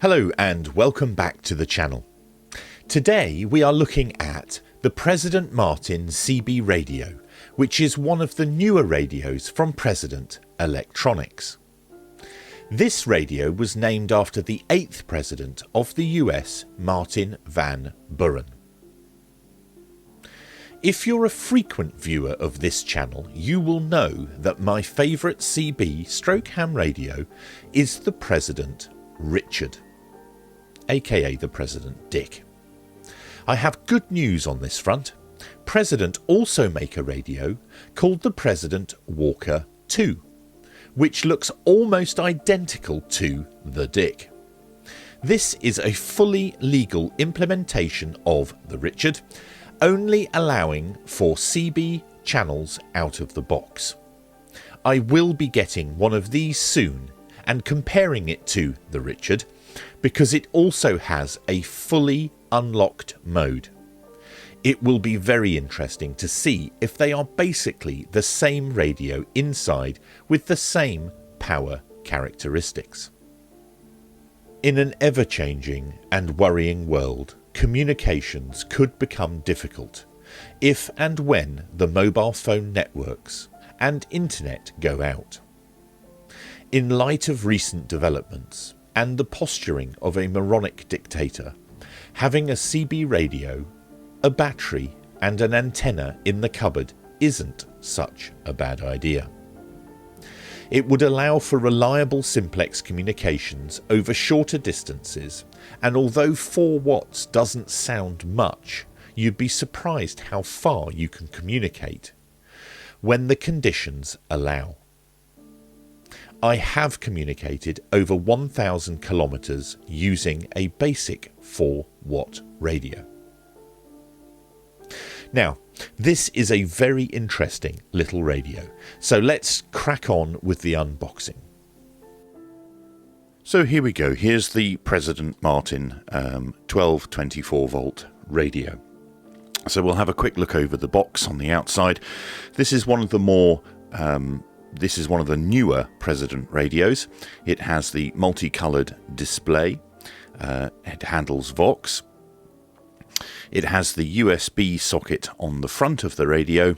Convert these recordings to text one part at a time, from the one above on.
Hello and welcome back to the channel. Today we are looking at the President Martin CB radio, which is one of the newer radios from President Electronics. This radio was named after the 8th President of the US, Martin Van Buren. If you're a frequent viewer of this channel, you will know that my favourite CB/ham radio is the President Richard, aka the President Dick. I have good news on this front. President also make a radio called the President Walker 2, which looks almost identical to the Dick. This is a fully legal implementation of the Richard, only allowing for CB channels out of the box. I will be getting one of these soon and comparing it to the Richard, because it also has a fully unlocked mode. It will be very interesting to see if they are basically the same radio inside with the same power characteristics. In an ever-changing and worrying world, communications could become difficult if and when the mobile phone networks and internet go out. In light of recent developments and the posturing of a moronic dictator, having a CB radio, a battery and an antenna in the cupboard isn't such a bad idea. It would allow for reliable simplex communications over shorter distances, and although 4 watts doesn't sound much, you'd be surprised how far you can communicate when the conditions allow. I have communicated over 1,000 kilometers using a basic 4-watt radio. Now, this is a very interesting little radio, so let's crack on with the unboxing. So here we go. Here's the President Martin 1224 volt radio. So we'll have a quick look over the box on the outside. This is one of the newer President radios. It has the multicoloured display. It handles Vox. It has the USB socket on the front of the radio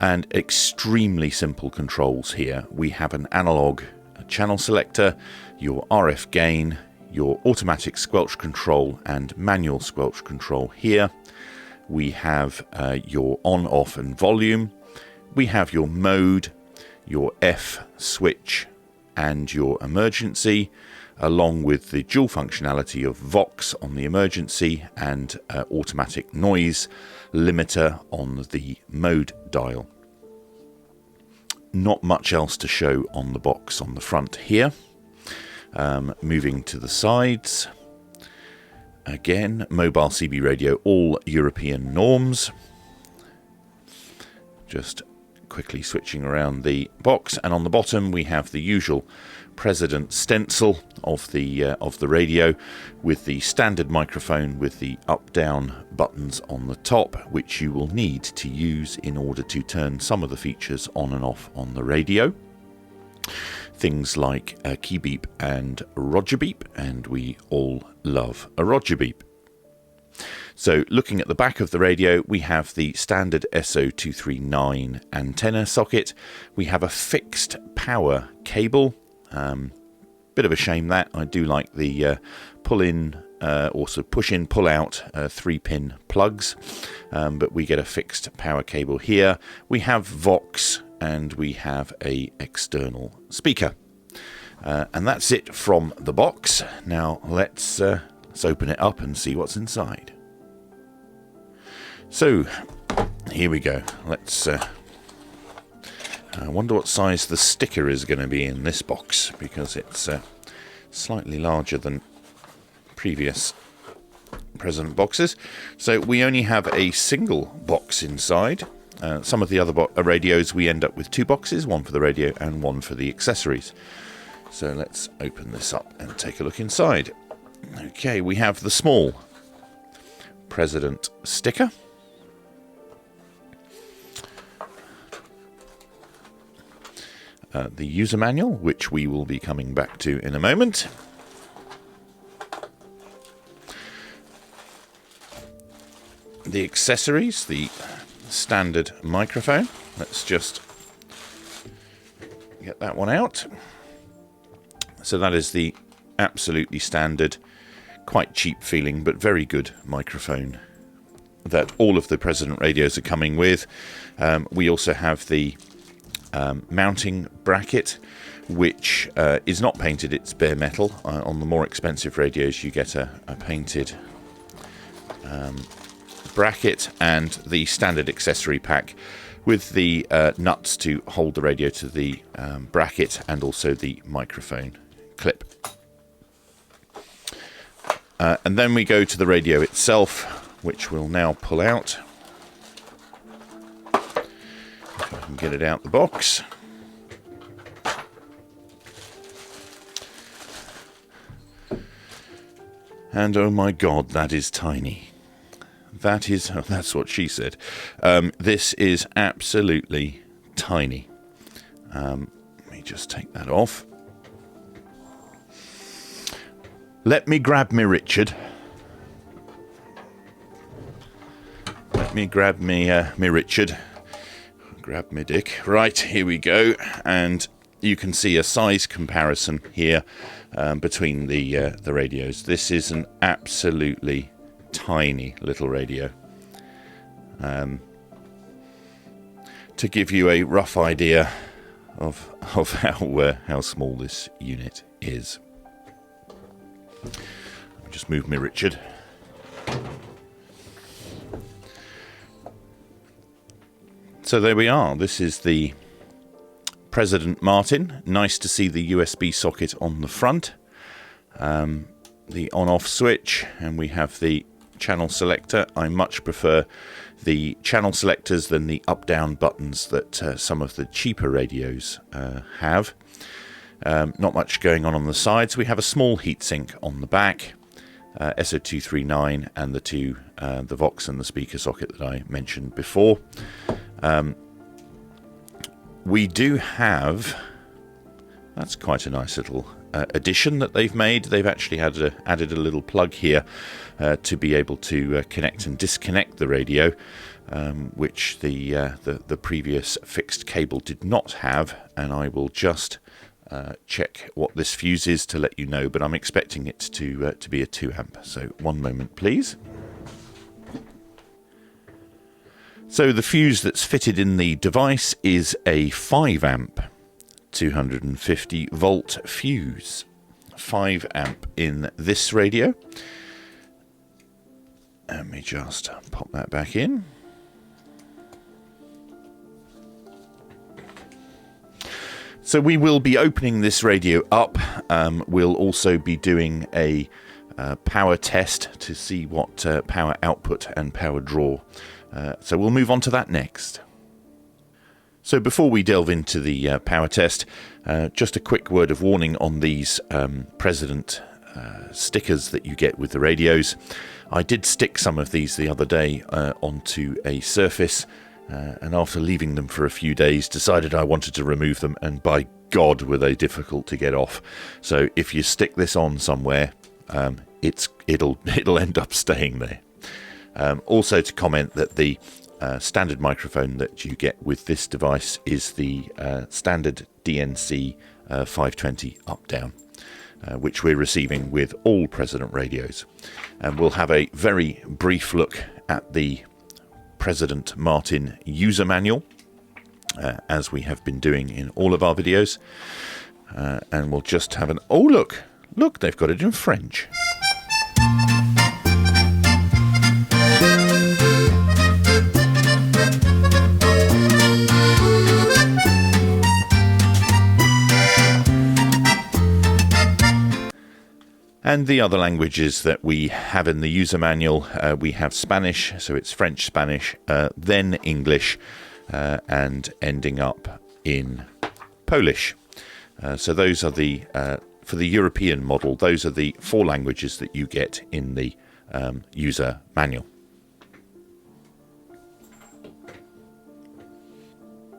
and extremely simple controls here. We have an analog channel selector, your RF gain, your automatic squelch control and manual squelch control here. We have your on, off and volume. We have your mode, your F switch and your emergency, along with the dual functionality of Vox on the emergency and automatic noise limiter on the mode dial. Not much else to show on the box on the front here. Moving to the sides. Again, mobile CB radio, all European norms. Just quickly switching around the box, and on the bottom we have the usual President stencil of the radio, with the standard microphone with the up-down buttons on the top, which you will need to use in order to turn some of the features on and off on the radio. Things like a key beep and Roger beep, and we all love a Roger beep. So looking at the back of the radio, we have the standard SO239 antenna socket. We have a fixed power cable. Bit of a shame that. I do like the pull-in, also push-in, pull-out 3-pin plugs, but we get a fixed power cable here. We have Vox and we have a external speaker. And that's it from the box. Now let's open it up and see what's inside. So here we go. Let's I wonder what size the sticker is going to be in this box, because it's slightly larger than previous President boxes. So we only have a single box inside. Some of the other radios we end up with 2 boxes, one for the radio and one for the accessories. So let's open this up and take a look inside. Okay, we have the small President sticker. The user manual, which we will be coming back to in a moment. the accessories, the standard microphone. Let's just get that one out. So that is the absolutely standard, quite cheap feeling, but very good microphone that all of the President radios are coming with. We also have the mounting bracket, which is not painted, it's bare metal. On the more expensive radios you get a painted bracket, and the standard accessory pack with the nuts to hold the radio to the bracket, and also the microphone clip. And then we go to the radio itself, which we'll now pull out. If I can get it out the box. And oh my god, that is tiny. That's what she said. This is absolutely tiny. Let me just take that off. Let me grab me Richard. Let me grab me Richard. Grab me Dick. Right, here we go. And you can see a size comparison here between the radios. This is an absolutely tiny little radio. To give you a rough idea of how small this unit is. Let me just move me Richard. So there we are. This is the President Martin. Nice to see the USB socket on the front. The on-off switch, and we have the channel selector. I much prefer the channel selectors than the up-down buttons that some of the cheaper radios have. Not much going on the sides. We have a small heatsink on the back, SO239, and the Vox and the speaker socket that I mentioned before. We do have, that's quite a nice little addition that they've made. They've actually added a little plug here to be able to connect and disconnect the radio, which the previous fixed cable did not have, and I will just check what this fuse is to let you know, but I'm expecting it to be a 2 amp. So one moment please. So the fuse that's fitted in the device is a 5 amp 250 volt fuse. 5 amp in this radio. Let me just pop that back in. So we will be opening this radio up. We'll also be doing a power test to see what power output and power draw. So we'll move on to that next. So before we delve into the power test, just a quick word of warning on these President stickers that you get with the radios. I did stick some of these the other day onto a surface, and after leaving them for a few days decided I wanted to remove them, and by God were they difficult to get off. So if you stick this on somewhere, it'll end up staying there. Also to comment that the standard microphone that you get with this device is the standard DNC 520 up-down, which we're receiving with all President radios. And we'll have a very brief look at the President Martin user manual, as we have been doing in all of our videos. And we'll just have an... Oh, look, they've got it in French. And the other languages that we have in the user manual, we have Spanish, so it's French, Spanish, then English, and ending up in Polish. So those are the, for the European model, those are the 4 languages that you get in the user manual.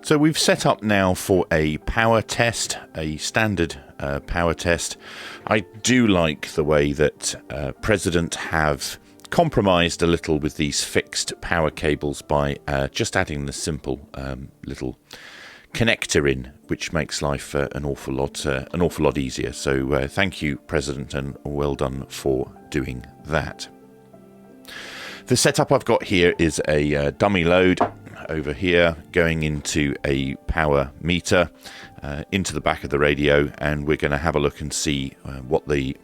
So we've set up now for a power test, a standard power test. I do like the way that President have compromised a little with these fixed power cables by just adding the simple little connector in, which makes life an awful lot easier. So thank you, President, and well done for doing that. The setup I've got here is a dummy load over here going into a power meter into the back of the radio, and we're going to have a look and see what the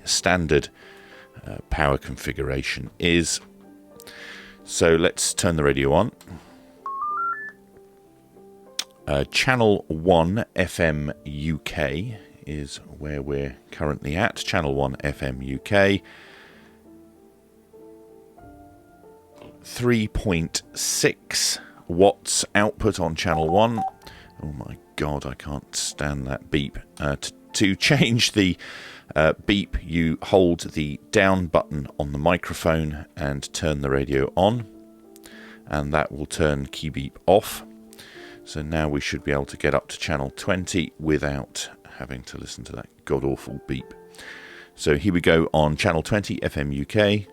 standard power configuration is. So let's turn the radio on. Channel 1 FM UK is where we're currently at. Channel 1 FM UK. 3.6 watts output on channel 1. Oh my god, I can't stand that beep. To change the beep, you hold the down button on the microphone and turn the radio on, and that will turn key beep off. So now we should be able to get up to channel 20 without having to listen to that god-awful beep. So here we go on channel 20 FM UK.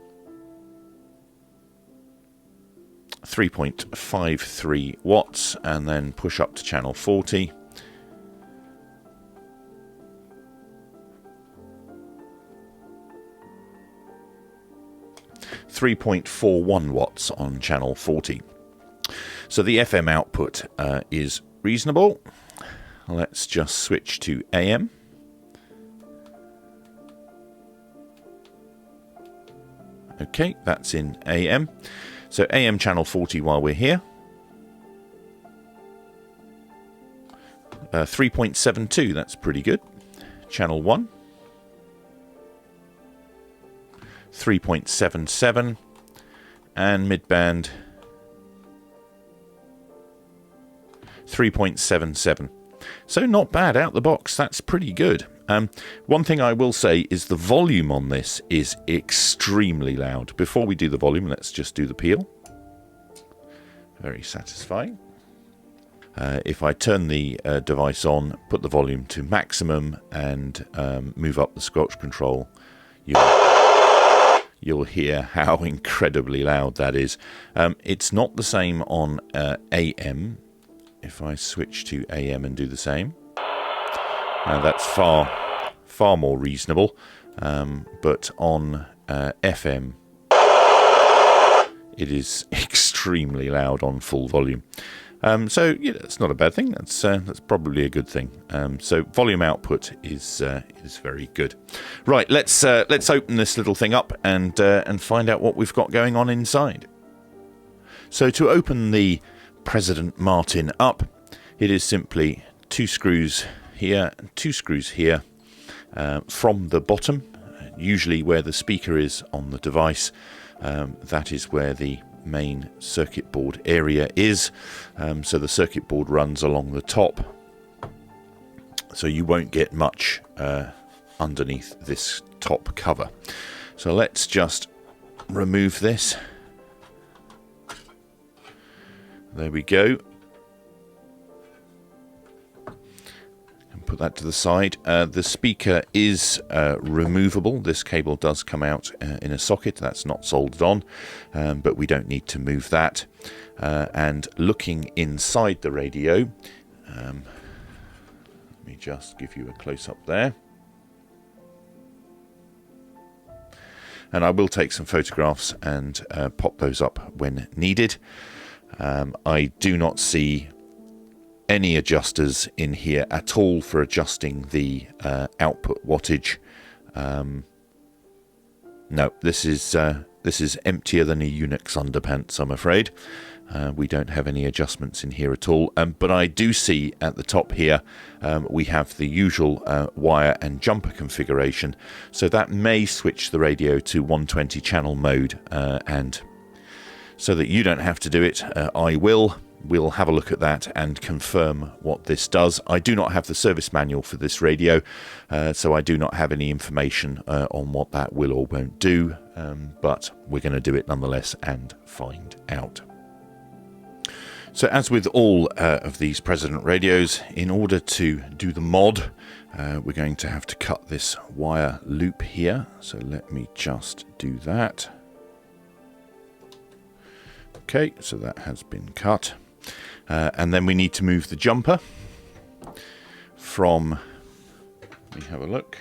3.53 watts, and then push up to channel 40. .41 watts on channel 40. So the FM output is reasonable. Let's just switch to AM. Okay, that's in AM. So AM channel 40 while we're here. 3.72, that's pretty good. Channel 1. 3.77. And midband 3.77. So not bad out the box, that's pretty good. One thing I will say is the volume on this is extremely loud. Before we do the volume, let's just do the peel. Very satisfying. If I turn the device on, put the volume to maximum, and move up the squelch control, you'll hear how incredibly loud that is. It's not the same on AM. If I switch to AM and do the same, that's far more reasonable. But on FM, it is extremely loud on full volume. So yeah, that's not a bad thing. That's probably a good thing. So volume output is very good. Right, let's open this little thing up and find out what we've got going on inside. So to open the President Martin up, it is simply 2 screws here and 2 screws here from the bottom, usually where the speaker is on the device. That is where the main circuit board area is. So the circuit board runs along the top, so you won't get much underneath this top cover. So let's just remove this. There we go. And put that to the side. The speaker is removable. This cable does come out in a socket. That's not soldered on, but we don't need to move that. And looking inside the radio, let me just give you a close-up there. And I will take some photographs and pop those up when needed. I do not see any adjusters in here at all for adjusting the output wattage. No, this is emptier than a Unix underpants, I'm afraid. We don't have any adjustments in here at all. But I do see at the top here we have the usual wire and jumper configuration. So that may switch the radio to 120 channel mode, and so that you don't have to do it, I will. We'll have a look at that and confirm what this does. I do not have the service manual for this radio, so I do not have any information on what that will or won't do, but we're going to do it nonetheless and find out. So as with all of these President radios, in order to do the mod, we're going to have to cut this wire loop here. So let me just do that. Okay, so that has been cut. And then we need to move the jumper from, let me have a look,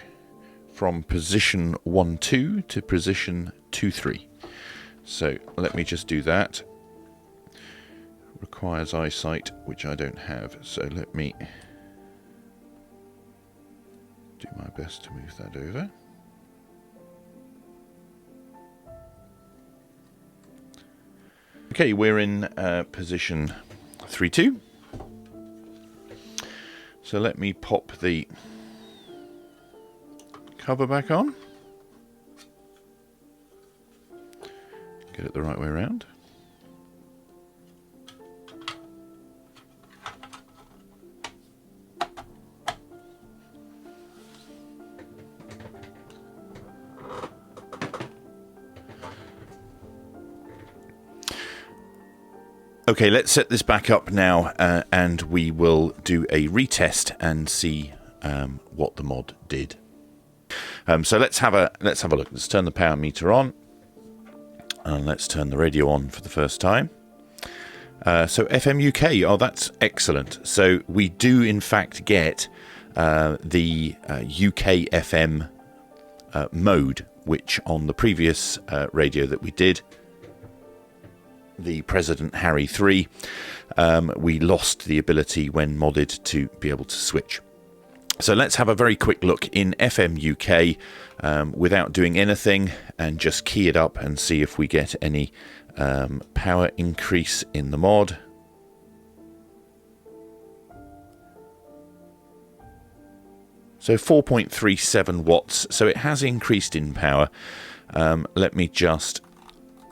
from position 1-2 to position 2-3. So let me just do that. Requires eyesight, which I don't have, so let me do my best to move that over. Okay, we're in position 3-2. So let me pop the cover back on. Get it the right way around. Okay, let's set this back up now, and we will do a retest and see what the mod did. So let's have a look. Let's turn the power meter on, and let's turn the radio on for the first time. So FM UK, oh, that's excellent. So we do in fact get the UK FM mode, which on the previous radio that we did, the President Harry 3, we lost the ability when modded to be able to switch. So let's have a very quick look in FM UK without doing anything, and just key it up and see if we get any power increase in the mod. So 4.37 watts, so it has increased in power. Let me just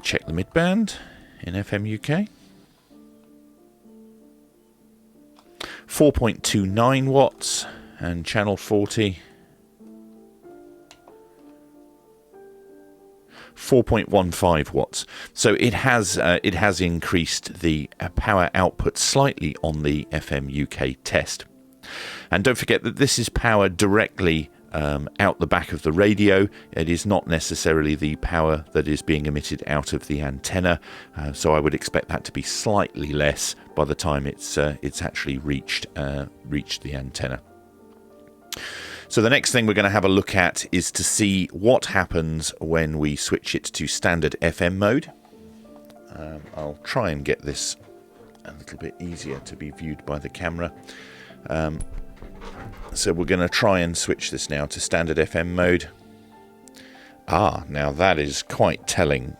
check the midband in FM UK. 4.29 watts, and channel 40. 4.15 watts. So it has increased the power output slightly on the FM UK test. And don't forget that this is powered directly out the back of the radio. It is not necessarily the power that is being emitted out of the antenna, so I would expect that to be slightly less by the time it's actually reached the antenna. So the next thing we're going to have a look at is to see what happens when we switch it to standard FM mode. I'll try and get this a little bit easier to be viewed by the camera. So we're going to try and switch this now to standard FM mode. Now that is quite telling.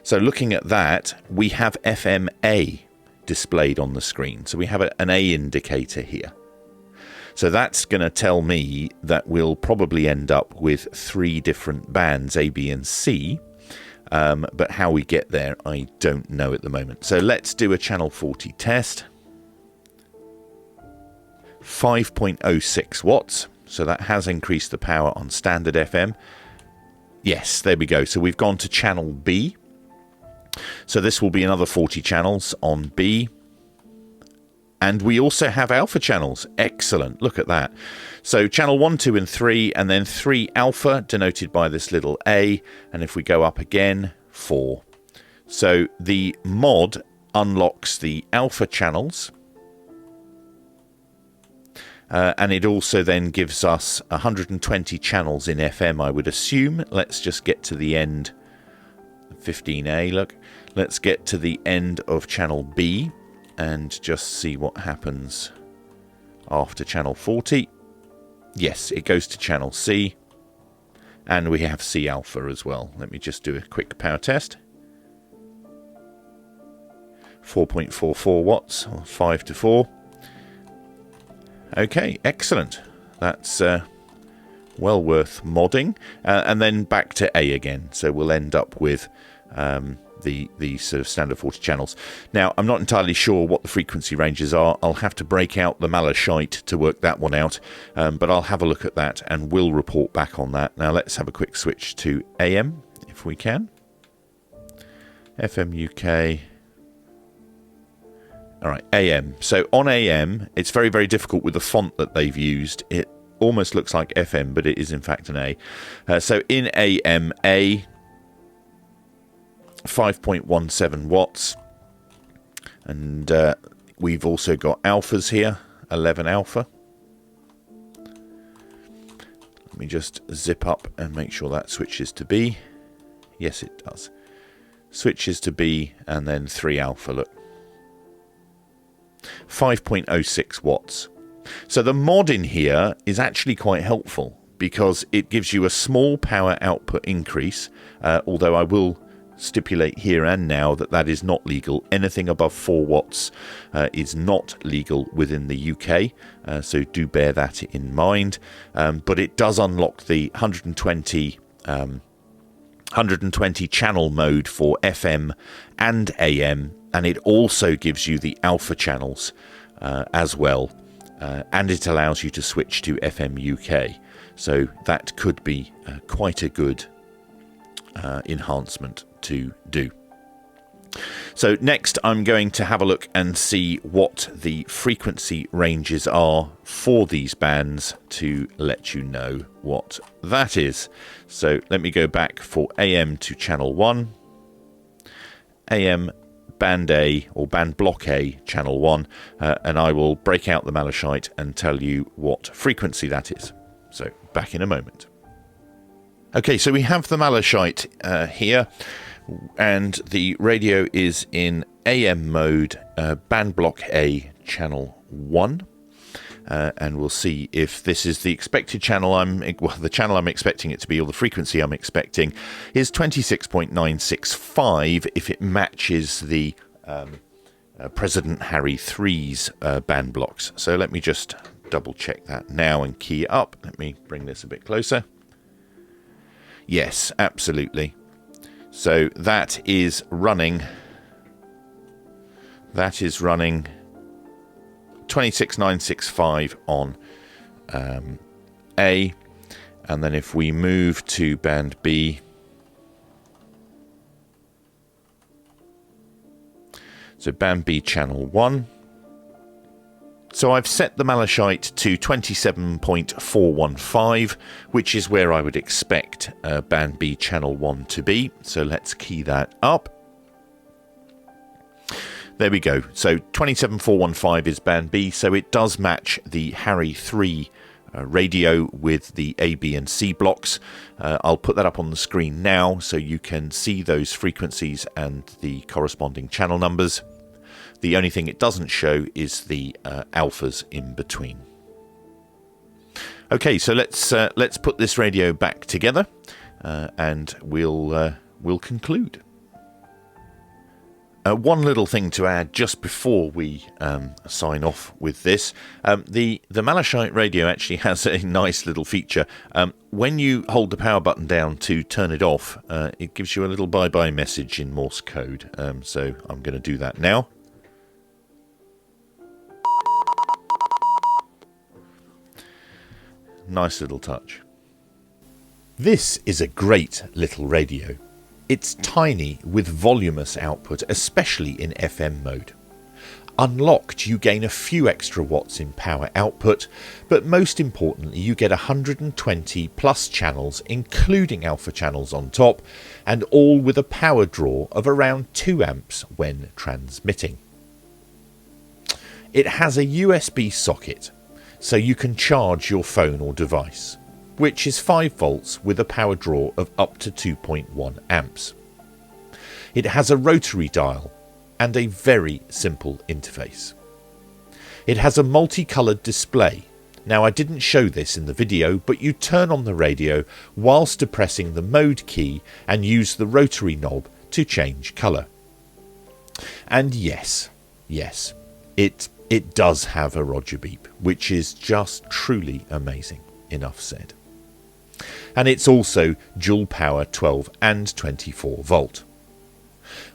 So looking at that, we have FMA displayed on the screen. So we have an A indicator here. So that's going to tell me that we'll probably end up with 3 different bands, A, B and C. But how we get there, I don't know at the moment. So let's do a channel 40 test. 5.06 watts, so that has increased the power on standard FM. Yes, there we go. So we've gone to channel B. So this will be another 40 channels on B. And we also have alpha channels. Excellent, look at that. So channel 1, 2 and 3, and then 3 alpha, denoted by this little A. And if we go up again, 4. So the mod unlocks the alpha channels. And it also then gives us 120 channels in FM, I would assume. Let's just get to the end. 15A, look. Let's get to the end of channel B and just see what happens after channel 40. Yes, it goes to channel C. And we have C alpha as well. Let me just do a quick power test. 4.44 watts, or 5 to 4. Okay, excellent. That's well worth modding. And then back to A again. So we'll end up with the sort of standard 40 channels. Now, I'm not entirely sure what the frequency ranges are. I'll have to break out the Malachite to work that one out. But I'll have a look at that and we'll report back on that. Now, let's have a quick switch to AM, if we can. FM UK. All right, AM. So on AM, it's very, very difficult with the font that they've used. It almost looks like FM, but it is in fact an A. So in AM, A, 5.17 watts, and we've also got alphas here, 11 alpha. Let me just zip up and make sure that switches to B. Yes, it does. Switches to B, and then 3 alpha, look. 5.06 watts. So the mod in here is actually quite helpful because it gives you a small power output increase, although I will stipulate here and now that that is not legal. Anything above 4 watts is not legal within the UK, so do bear that in mind. But it does unlock the 120 channel mode for FM and AM, and it also gives you the alpha channels as well, and it allows you to switch to FM UK, so that could be quite a good enhancement to do. So next I'm going to have a look and see what the frequency ranges are for these bands to let you know what that is. So let me go back for AM to channel 1, AM band A or band block A channel 1, and I will break out the malachite and tell you what frequency that is. So back in a moment. Okay, so we have the malachite here, and the radio is in AM mode, band block A channel 1, and we'll see if this is the expected channel. The channel I'm expecting it to be, or the frequency I'm expecting, is 26.965 if it matches the President Harry III's band blocks. So let me just double check that now and key it up. Let me bring this a bit closer. Yes, absolutely. So that is running 26965 on A, and then if we move to band B, so band B channel 1. So I've set the malachite to 27.415, which is where I would expect band B channel 1 to be. So let's key that up. There we go. So 27415 is band B, so it does match the Harry III radio with the A, B and C blocks. I'll put that up on the screen now so you can see those frequencies and the corresponding channel numbers. The only thing it doesn't show is the alphas in between. Okay, so let's put this radio back together, and we'll conclude. One little thing to add just before we sign off with this. The malachite radio actually has a nice little feature. When you hold the power button down to turn it off, it gives you a little bye-bye message in Morse code. So I'm going to do that now. Nice little touch. This is a great little radio. It's tiny with voluminous output, especially in FM mode. Unlocked, you gain a few extra watts in power output, but most importantly you get 120 plus channels, including alpha channels on top, and all with a power draw of around 2 amps when transmitting. It has a USB socket, so you can charge your phone or device, which is 5 volts with a power draw of up to 2.1 amps. It has a rotary dial and a very simple interface. It has a multicoloured display. Now I didn't show this in the video, but you turn on the radio whilst depressing the mode key and use the rotary knob to change colour. And yes, it does have a Roger beep, which is just truly amazing. Enough said. And it's also dual power 12 and 24 volt.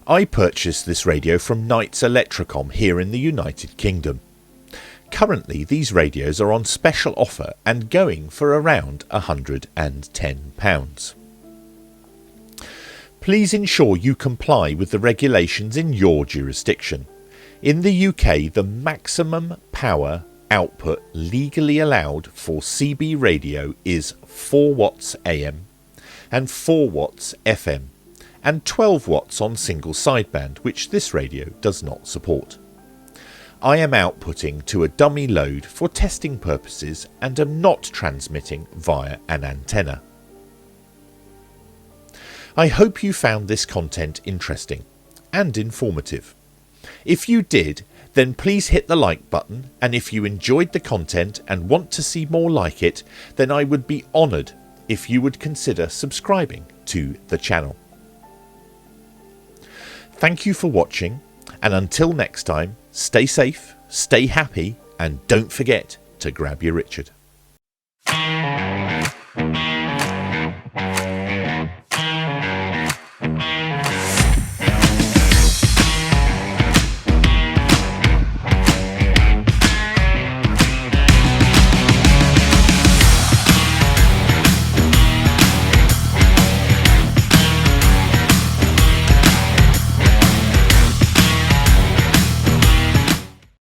I purchased this radio from Knights Electricom here in the United Kingdom. Currently these radios are on special offer and going for around £110. Please ensure you comply with the regulations in your jurisdiction. In the UK, the maximum power output legally allowed for CB radio is 4 watts AM and 4 watts FM, and 12 watts on single sideband, which this radio does not support. I am outputting to a dummy load for testing purposes and am not transmitting via an antenna. I hope you found this content interesting and informative. If you did, then please hit the like button, and if you enjoyed the content and want to see more like it, then I would be honoured if you would consider subscribing to the channel. Thank you for watching, and until next time, stay safe, stay happy, and don't forget to grab your Richard.